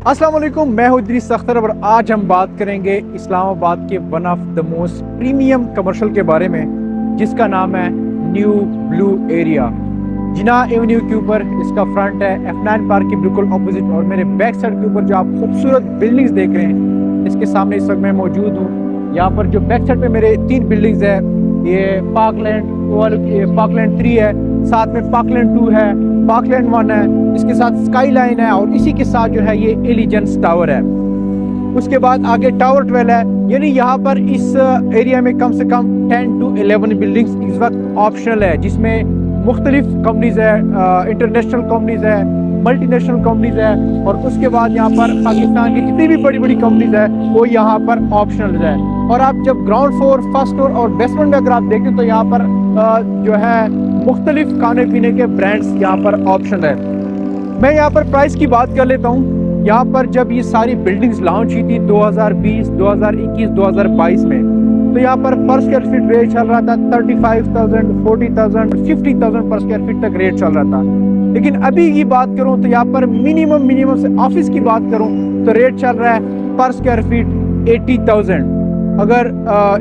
अस्सलाम वालेकुम, मैं हूं इदरीस अख्तर और आज हम बात करेंगे इस्लामाबाद के one of the most premium commercial के बारे में, जिसका नाम है न्यू ब्लू एरिया। जिना एवेन्यू के ऊपर इसका फ्रंट है, F9 पार्क के बिल्कुल ऑपोजिट, और मेरे बैक साइड के ऊपर जो आप खूबसूरत बिल्डिंग्स देख रहे हैं, इसके सामने इस वक्त मैं मौजूद हूँ। यहाँ पर जो बैक साइड पे मेरे 3 बिल्डिंग्स है, ये पार्कलैंड 3 है, साथ में पार्कलैंड 2 है, पार्कलैंड 1 है, इसके साथ स्काई लाइन है, और इसी के साथ जो है ये एलिजेंस टावर है। उसके बाद आगे टावर 12 है। यानी यहाँ पर इस एरिया में कम से कम 10 to 11 बिल्डिंग्स इस वक्त ऑप्शनल है, जिसमें मुख्तलिफ कंपनीज है, इंटरनेशनल कंपनीज है, मल्टीनेशनल कंपनीज है, और उसके बाद यहाँ पर पाकिस्तान की जितनी भी बड़ी बड़ी कंपनीज है वो यहाँ पर ऑप्शनल है। और आप जब ग्राउंड फ्लोर, फर्स्ट फ्लोर और बेसमेंट में अगर आप देखें तो यहाँ पर जो है मुख्तलिफ खाने पीने के ब्रांड्स यहाँ पर ऑप्शन है। मैं यहाँ पर प्राइस की बात कर लेता हूँ। यहाँ पर जब ये सारी बिल्डिंग्स लॉन्च हुई थी 2020, 2021, 2022 में, तो यहाँ पर स्क्वायर फीट रेट चल रहा था 35,000, 40,000, 50,000 पर स्क्वायर फीट तक रेट चल रहा था। लेकिन अभी की बात करूँ तो यहाँ पर मिनिमम से ऑफिस की बात करूँ तो रेट चल रहा है पर स्क्वायर फीट 80,000। अगर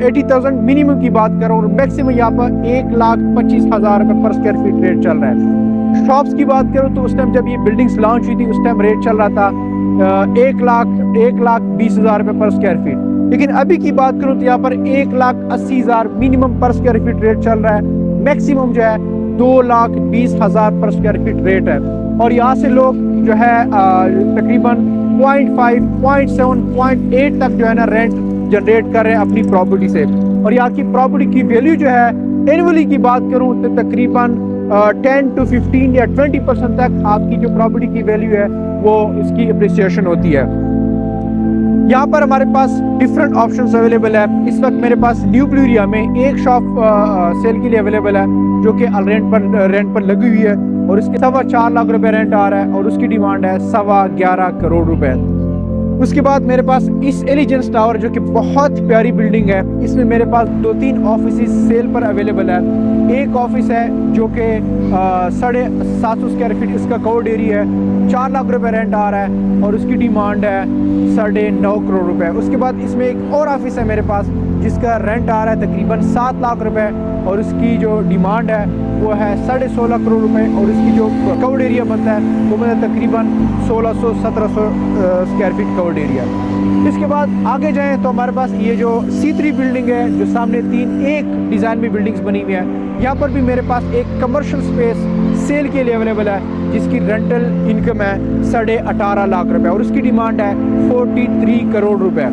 80,000 मिनिमम की बात करूँ, और मैक्सिमम यहाँ पर 1,25,000 रुपये पर स्क्वायर फीट रेट चल रहा है। शॉप्स की बात करूँ तो उस टाइम जब ये बिल्डिंग्स लॉन्च हुई थी उस टाइम रेट चल रहा था 1,20,000 रुपये पर स्क्वायर फीट। लेकिन अभी की बात करूँ तो यहाँ पर 1,80,000 मिनिमम पर स्क्वायर फीट रेट चल रहा है, मैक्सिमम जो है 2,20,000 पर स्क्वायर फीट रेट है। और यहाँ से लोग जो है तकरीबन 0.5, 0.7, 0.8 तक जो है ना रेंट जनरेट कर रहे हैं अपनी प्रॉपर्टी से। और यहाँ की प्रॉपर्टी की वैल्यू जो है एनुअली की बात करूँ तो तकरीबन 10 to 15 या 20% तक आपकी जो प्रॉपर्टी की वैल्यू है वो इसकी अप्रिसिएशन होती है। यहाँ पर हमारे पास डिफरेंट ऑप्शंस अवेलेबल है। इस वक्त मेरे पास न्यू ब्लू एरिया में एक शॉप सेल के लिए अवेलेबल है, जो कि रेंट पर लगी हुई है, और इसके 4.25 लाख रुपए रेंट आ रहा है, और उसकी डिमांड है 11.25 करोड़ रुपए। उसके बाद मेरे पास इस एलिजेंस टावर, जो कि बहुत प्यारी बिल्डिंग है, इसमें मेरे पास 2-3 ऑफिस सेल पर अवेलेबल है। एक ऑफिस है जो कि 750 स्क्वायर फीट इसका कवर्ड एरिया है, 4 लाख रुपए रेंट आ रहा है, और उसकी डिमांड है 9.5 करोड़ रुपए। उसके बाद इसमें एक और ऑफिस है मेरे पास जिसका रेंट आ रहा है तकरीबन 7 लाख रुपए, और उसकी जो डिमांड है वो है 16.5 करोड़ रुपए, और इसकी जो कवर्ड एरिया बनता है वो मतलब तकरीबन 1600-1700 स्क्वायर फीट कवर्ड एरिया। इसके बाद आगे जाएं तो हमारे पास ये जो C3 बिल्डिंग है, जो सामने 3 एक डिज़ाइन में बिल्डिंग्स बनी हुई है, यहाँ पर भी मेरे पास एक कमर्शियल स्पेस सेल के लिए अवेलेबल है, जिसकी रेंटल इनकम है 18.5 लाख रुपए, और उसकी डिमांड है 43 करोड़ रुपए।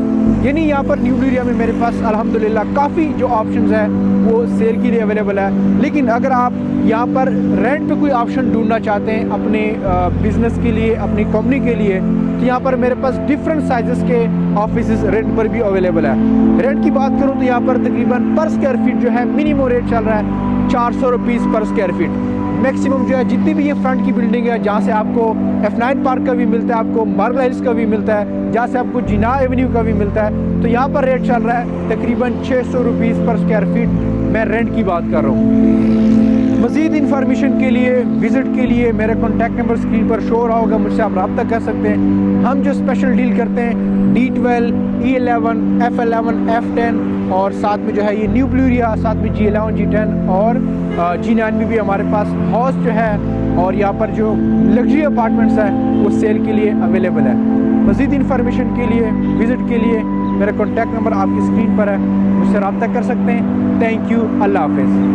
यानी यहाँ पर न्यू एरिया में मेरे पास अल्हम्दुलिल्लाह काफ़ी जो ऑप्शंस हैं वो सेल के लिए अवेलेबल है। लेकिन अगर आप यहाँ पर रेंट पे कोई ऑप्शन ढूंढना चाहते हैं अपने बिजनेस के लिए, अपनी कंपनी के लिए, तो यहाँ पर मेरे पास डिफरेंट साइजेस के ऑफिसेस रेंट पर भी अवेलेबल है। रेंट की बात करूँ तो यहाँ पर तकरीबन पर स्क्वायर फीट जो है मिनिमम रेट चल रहा है 400 रुपीज़ पर स्क्वायर फीट। मैक्सिमम जो है जितनी भी ये फ्रंट की बिल्डिंग है, जहाँ से आपको F9 पार्क का भी मिलता है, आपको मार्बल हिल्स का भी मिलता है, जहाँ से आपको जिना एवेन्यू का भी मिलता है, तो यहाँ पर रेट चल रहा है तकरीबन 600 रुपीज़ पर स्क्वायर फीट। मैं रेंट की बात कर रहा हूँ। मज़ीद इंफॉर्मेशन के लिए, विज़िट के लिए मेरा कॉन्टैक्ट नंबर स्क्रीन पर शो रहा होगा, मुझसे आप रब्ता कर सकते हैं। हम जो स्पेशल डील करते हैं D12, E11, F11, F10, और साथ में जो है ये न्यू ब्लू एरिया, साथ में G11, G10 और G9 में भी हमारे पास हाउस जो है, और यहाँ पर जो लग्जरी अपार्टमेंट्स हैं वो सेल के लिए अवेलेबल है। मज़ीद इंफॉर्मेशन के लिए, विज़िट के लिए मेरा कॉन्टैक्ट नंबर आपकी स्क्रीन पर है, मुझसे रब्ता कर सकते हैं। थैंक यू, अल्लाह हाफ़िज़।